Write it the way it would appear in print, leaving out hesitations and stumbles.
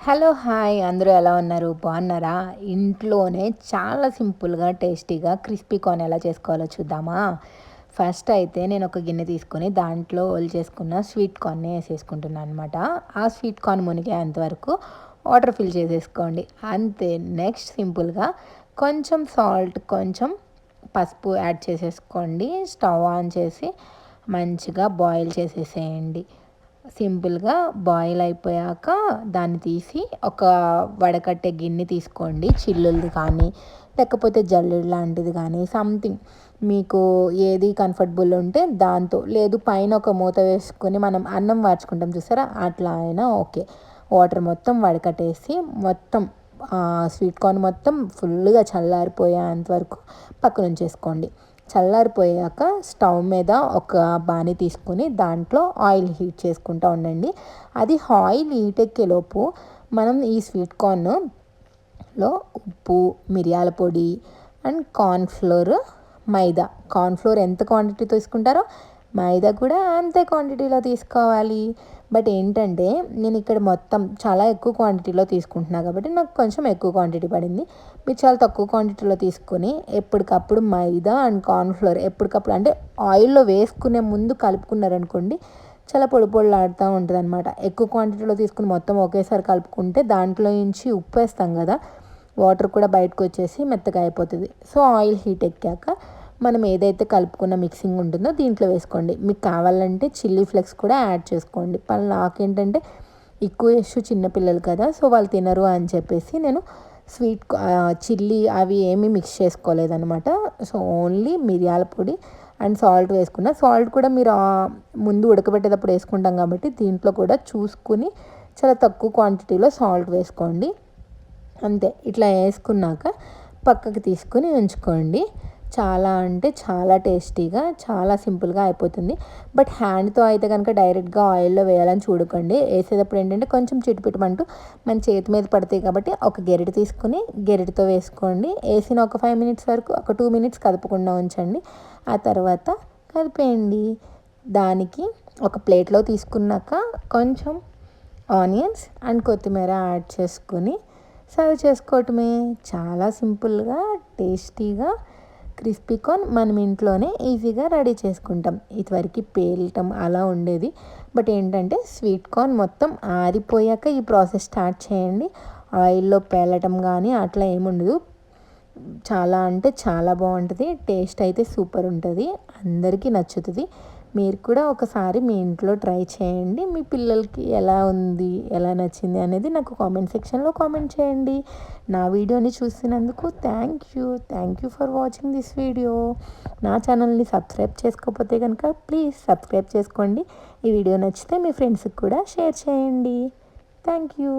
Hello! Hi! అందరూ ఎలా ఉన్నారు? బాగున్నారా? ఇంట్లోనే చాలా సింపుల్‌గా, టేస్టీగా క్రిస్పీ కార్న్ ఎలా చేసుకోవాలో చూద్దామా? ఫస్ట్ అయితే నేను ఒక గిన్నె తీసుకొని దాంట్లో ఒలిచేసుకున్న స్వీట్ కార్న్‌ని ఏసేసుకుంటున్నాను అనమాట. ఆ స్వీట్ కార్న్ మునిగేంత వరకు వాటర్ ఫిల్ చేసేసుకోండి. అంతే. నెక్స్ట్ సింపుల్‌గా కొంచెం సాల్ట్, కొంచెం పసుపు యాడ్ చేసేసుకోండి. స్టవ్ ఆన్ చేసి మంచిగా బాయిల్ చేసేసేయండి. సింపుల్‌గా బాయిల్ అయిపోయాక దాన్ని తీసి ఒక వడకట్టే గిన్నె తీసుకోండి. చిల్లులది కానీ, లేకపోతే జల్లెడ లాంటిది కానీ సంథింగ్ మీకు ఏది కంఫర్టబుల్ ఉంటే దాంతో. లేదు పైన ఒక మూత వేసుకొని మనం అన్నం వార్చుకుంటాం చూసారా? అట్లా అయినా ఓకే. వాటర్ మొత్తం వడకట్టేసి మొత్తం స్వీట్ కార్న్ మొత్తం ఫుల్‌గా చల్లారిపోయేంత వరకు పక్కనుంచేసుకోండి. చల్లారిపోయాక స్టవ్ మీద ఒక బాణీ తీసుకొని దాంట్లో ఆయిల్ హీట్ చేసుకుంటూ ఉండండి. అది ఆయిల్ హీట్ ఎక్కేలోపు మనం ఈ స్వీట్ కార్న్‌లో ఉప్పు, మిరియాల పొడి అండ్ కార్న్‌ఫ్లోర్, మైదా. కార్న్‌ఫ్లోర్ ఎంత క్వాంటిటీ తీసుకుంటారో మైదా కూడా అంతే క్వాంటిటీలో తీసుకోవాలి. బట్ ఏంటంటే నేను ఇక్కడ మొత్తం చాలా ఎక్కువ క్వాంటిటీలో తీసుకుంటున్నా కాబట్టి నాకు కొంచెం ఎక్కువ క్వాంటిటీ పడింది. మీరు చాలా తక్కువ క్వాంటిటీలో తీసుకొని ఎప్పటికప్పుడు మైదా అండ్ కార్న్‌ఫ్లోర్ ఎప్పటికప్పుడు అంటే ఆయిల్‌లో వేసుకునే ముందు కలుపుకున్నారనుకోండి చాలా పొడి పొడిలాడుతూ ఉంటుందన్నమాట. ఎక్కువ క్వాంటిటీలో తీసుకుని మొత్తం ఒకేసారి కలుపుకుంటే దాంట్లో నుంచి ఉప్పు వేస్తాం కదా, వాటర్ కూడా బయటకు వచ్చేసి మెత్తగా అయిపోతుంది. సో ఆయిల్ హీట్ ఎక్కాక మనం ఏదైతే కలుపుకున్న మిక్సింగ్ ఉంటుందో దీంట్లో వేసుకోండి. మీకు కావాలంటే చిల్లీ ఫ్లేక్స్ కూడా యాడ్ చేసుకోండి. నాకేంటంటే ఎక్కువ వేసి చిన్నపిల్లలు కదా, సో వాళ్ళు తినరు అని చెప్పేసి నేను చిల్లీ అవి ఏమీ మిక్స్ చేసుకోలేదనమాట. సో ఓన్లీ మిరియాల పొడి అండ్ సాల్ట్ వేసుకున్న. సాల్ట్ కూడా మీరు ముందు ఉడకబెట్టేటప్పుడు వేసుకుంటాం కాబట్టి దీంట్లో కూడా చూసుకుని చాలా తక్కువ క్వాంటిటీలో సాల్ట్ వేసుకోండి. అంతే. ఇట్లా వేసుకున్నాక పక్కకి తీసుకొని ఉంచుకోండి. చాలా అంటే చాలా టేస్టీగా, చాలా సింపుల్గా అయిపోతుంది. బట్ హ్యాండ్తో అయితే కనుక డైరెక్ట్గా ఆయిల్లో వేయాలని చూడకండి. వేసేటప్పుడు ఏంటంటే కొంచెం చిటిపిటమంటూ మన చేతి మీద పడతాయి కాబట్టి ఒక గెరిట తీసుకుని గెరిటతో వేసుకోండి. వేసిన ఒక 5 మినిట్స్ వరకు ఒక 2 మినిట్స్ కదపకుండా ఉంచండి. ఆ తర్వాత కలిపేయండి. దానికి ఒక ప్లేట్లో తీసుకున్నాక కొంచెం ఆనియన్స్ అండ్ కొత్తిమీర యాడ్ చేసుకొని సర్వ్ చేసుకోవటమే. చాలా సింపుల్గా, టేస్టీగా క్రిస్పీ కార్న్ మనం ఇంట్లోనే ఈజీగా రెడీ చేసుకుంటాం. ఇదివరకు పేలటం అలా ఉండేది. బట్ ఏంటంటే స్వీట్ కార్న్ మొత్తం ఆరిపోయాక ఈ ప్రాసెస్ స్టార్ట్ చేయండి. ఆయిల్లో పేలటం కానీ అట్లా ఏముండదు. చాలా అంటే చాలా బాగుంటుంది. టేస్ట్ అయితే సూపర్ ఉంటుంది. అందరికీ నచ్చుతుంది. మీరు కూడా ఒకసారి మీ ఇంట్లో ట్రై చేయండి. మీ పిల్లలకి ఎలా ఉంది, ఎలా నచ్చింది అనేది నాకు కామెంట్ సెక్షన్లో కామెంట్ చేయండి. నా వీడియోని చూసినందుకు thank you for watching this video. నా ఛానల్ని సబ్స్క్రైబ్ చేసుకోకపోతే కనుక ప్లీజ్ సబ్స్క్రైబ్ చేసుకోండి. ఈ వీడియో నచ్చితే మీ ఫ్రెండ్స్కి కూడా షేర్ చేయండి. Thank you.